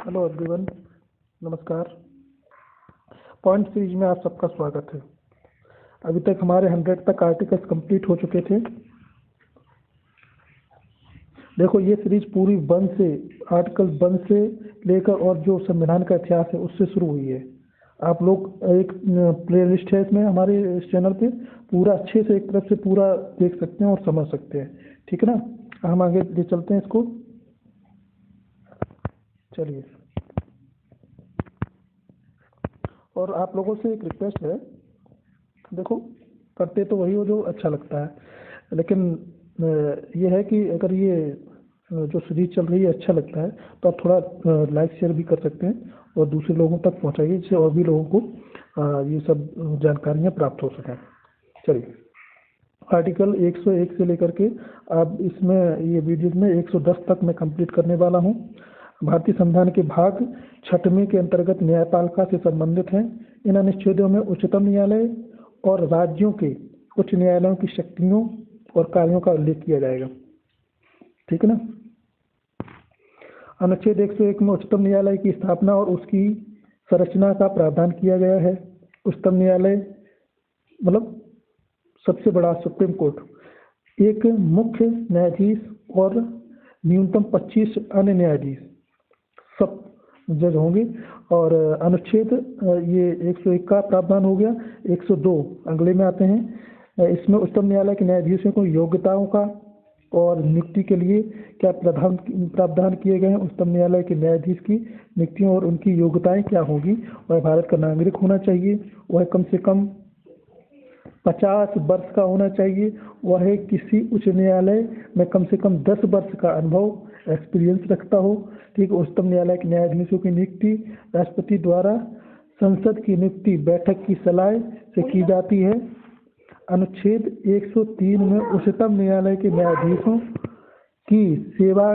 Hello everyone, नमस्कार। Point series में आप सबका स्वागत है। अभी तक हमारे 100 तक आर्टिकल्स कंप्लीट हो चुके थे। देखो, ये सीरीज पूरी वन से आर्टिकल 1 से लेकर और जो संविधान का इतिहास है उससे शुरू हुई है। आप लोग एक प्लेलिस्ट है इसमें हमारे इस चैनल पे, पूरा अच्छे से एक तरफ से पूरा देख सकते हैं और समझ सकते हैं। ठीक है ना। हम आगे ले चलते हैं इसको। चलिए, और आप लोगों से एक रिक्वेस्ट है। देखो, करते तो वही हो जो अच्छा लगता है, लेकिन ये है कि अगर ये जो सीरीज चल रही है अच्छा लगता है तो आप थोड़ा लाइक शेयर भी कर सकते हैं और दूसरे लोगों तक पहुंचाइए, जिससे और भी लोगों को ये सब जानकारियां प्राप्त हो सकें। चलिए, आर्टिकल 101 से लेकर के अब इसमें ये वीडियो में 110 तक मैं कंप्लीट करने वाला हूँ। भारतीय संविधान के भाग 6वें के अंतर्गत न्यायपालिका से संबंधित हैं। इन अनुच्छेदों में उच्चतम न्यायालय और राज्यों के उच्च न्यायालयों की शक्तियों और कार्यों का उल्लेख किया जाएगा। ठीक है ना। अनुच्छेद 101 में उच्चतम न्यायालय की स्थापना और उसकी संरचना का प्रावधान किया गया है। उच्चतम न्यायालय मतलब सबसे बड़ा सुप्रीम कोर्ट, एक मुख्य न्यायाधीश और न्यूनतम 25 अन्य न्यायाधीश सब जज होंगे। और अनुच्छेद ये 101 का प्रावधान हो गया। 102 अगले में आते हैं। इसमें उच्चतम न्यायालय के न्यायाधीशों को योग्यताओं का और नियुक्ति के लिए क्या प्रावधान किए गए हैं। उच्चतम न्यायालय के न्यायाधीश की नियुक्तियों और उनकी योग्यताएं क्या होगी। वह भारत का नागरिक होना चाहिए, वह कम से कम 50 वर्ष का होना चाहिए, वह किसी उच्च न्यायालय में कम से कम 10 वर्ष का अनुभव एक्सपीरियंस रखता हो। ठीक। उच्चतम न्यायालय के न्यायाधीशों की नियुक्ति राष्ट्रपति द्वारा संसद की नियुक्ति बैठक की सलाह से की जाती है। अनुच्छेद 103 में उच्चतम न्यायालय के न्यायाधीशों की सेवा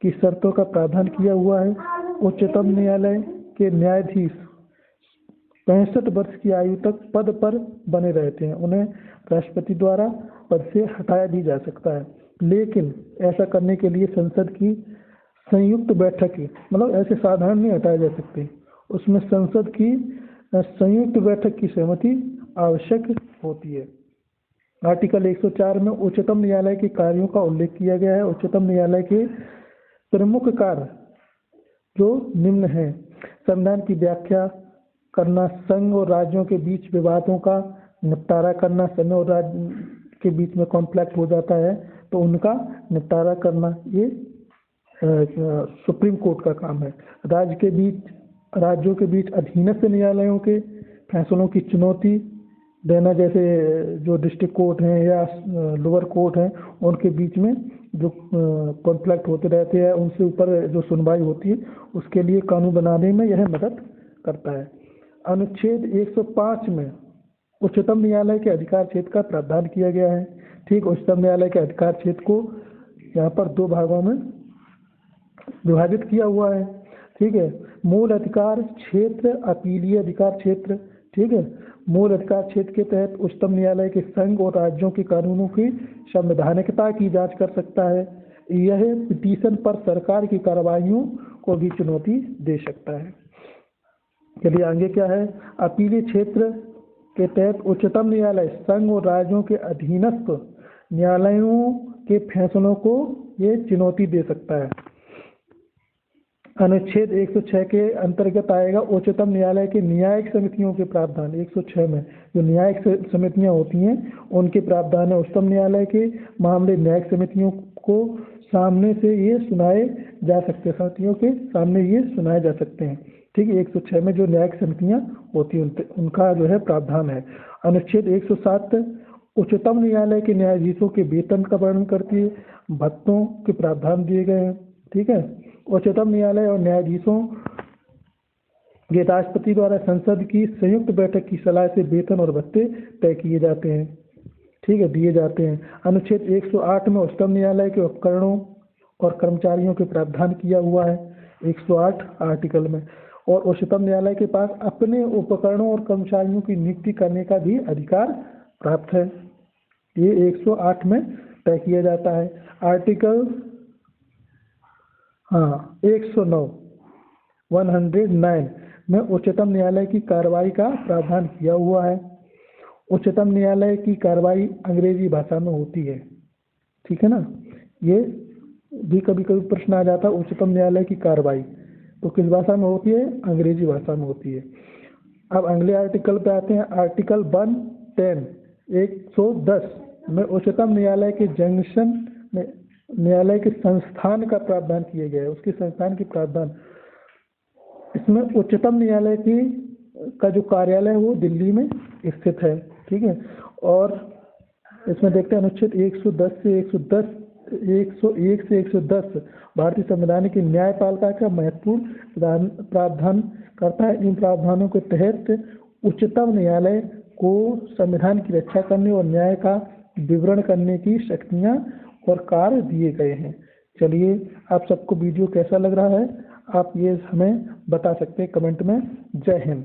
की शर्तों का प्रावधान किया हुआ है। उच्चतम न्यायालय के न्यायाधीश 65 वर्ष की आयु तक पद पर बने रहते हैं। उन्हें राष्ट्रपति द्वारा पद से हटाया भी जा सकता है, लेकिन ऐसा करने के लिए संसद की संयुक्त बैठक की, मतलब ऐसे साधारण नहीं हटाए जा सकते, उसमें संसद की संयुक्त बैठक की सहमति आवश्यक होती है। आर्टिकल 104 में उच्चतम न्यायालय के कार्यों का उल्लेख किया गया है। उच्चतम न्यायालय के प्रमुख कार्य जो निम्न है: संविधान की व्याख्या करना, संघ और राज्यों के बीच विवादों का निपटारा करना, संघ और राज्य के बीच में कॉन्फ्लिक्ट हो जाता है तो उनका निपटारा करना, ये सुप्रीम कोर्ट का काम है। राज्यों के बीच अधीनस्थ न्यायालयों के फैसलों की चुनौती देना, जैसे जो डिस्ट्रिक्ट कोर्ट हैं या लोअर कोर्ट हैं, उनके बीच में जो कॉन्फ्लिक्ट होते रहते हैं, उनसे ऊपर जो सुनवाई होती है, उसके लिए कानून बनाने में यह मदद करता है। अनुच्छेद 105 में उच्चतम न्यायालय के अधिकार क्षेत्र का प्रावधान किया गया है। ठीक। उच्चतम न्यायालय के अधिकार क्षेत्र को यहाँ पर 2 भागों में विभाजित किया हुआ है। ठीक है। मूल अधिकार क्षेत्र, अपीलीय अधिकार क्षेत्र। ठीक है। मूल अधिकार क्षेत्र के तहत उच्चतम न्यायालय के संघ और राज्यों के कानूनों की संवैधानिकता की जांच कर सकता है। यह पिटीशन पर सरकार की कार्रवाइयों को भी चुनौती दे सकता है। चलिए आगे क्या है। अपीलीय क्षेत्र के तहत उच्चतम न्यायालय संघ और राज्यों के अधीनस्थ न्यायालयों के फैसलों को ये चुनौती दे सकता है। अनुच्छेद 106 के अंतर्गत आएगा उच्चतम न्यायालय के न्यायिक समितियों के प्रावधान। 106 में जो न्यायिक समितियां होती हैं उनके प्रावधान है। उच्चतम न्यायालय के मामले न्यायिक समितियों को सामने से ये सुनाए जा सकते हैं, समितियों के सामने ये सुनाए जा सकते हैं। ठीक है। 106 में जो न्यायिक समितियां होती हैं उनका जो है प्रावधान है। अनुच्छेद 107 उच्चतम न्यायालय के न्यायाधीशों के वेतन का वर्णन करती है। भत्तों के प्रावधान दिए गए हैं। ठीक है। उच्चतम न्यायालय और न्यायाधीशों के राष्ट्रपति द्वारा संसद की संयुक्त बैठक की सलाह से वेतन और भत्ते तय किए जाते हैं। ठीक है, दिए जाते हैं। अनुच्छेद 108 में उच्चतम न्यायालय के उपकरणों और कर्मचारियों के प्रावधान किया हुआ है। 108 आर्टिकल में। और उच्चतम न्यायालय के पास अपने उपकरणों और कर्मचारियों की नियुक्ति करने का भी अधिकार प्राप्त है। ये 108 में तय किया जाता है। आर्टिकल 109 109 में उच्चतम न्यायालय की कार्रवाई का प्रावधान किया हुआ है। उच्चतम न्यायालय की कार्रवाई अंग्रेजी भाषा में होती है, ठीक है ना। ये भी कभी कभी प्रश्न आ जाता है, उच्चतम न्यायालय की कार्रवाई तो किस भाषा में होती है? अंग्रेजी भाषा में होती है। अब अगले आर्टिकल पे आते हैं, आर्टिकल 110 110 में उच्चतम न्यायालय के जंक्शन न्यायालय के संस्थान का प्रावधान किया गया है, उसके संस्थान की प्रावधान। इसमें उच्चतम न्यायालय की का जो कार्यालय है वो दिल्ली में स्थित है, ठीक है। और इसमें देखते हैं अनुच्छेद 101 से 110 भारतीय संविधान की न्यायपालिका का महत्वपूर्ण प्रावधान करता है। इन प्रावधानों के तहत उच्चतम न्यायालय को संविधान की रक्षा करने और न्याय का विवरण करने की शक्तियां और कार्य दिए गए हैं। चलिए, आप सबको वीडियो कैसा लग रहा है आप ये हमें बता सकते हैं कमेंट में। जय हिंद।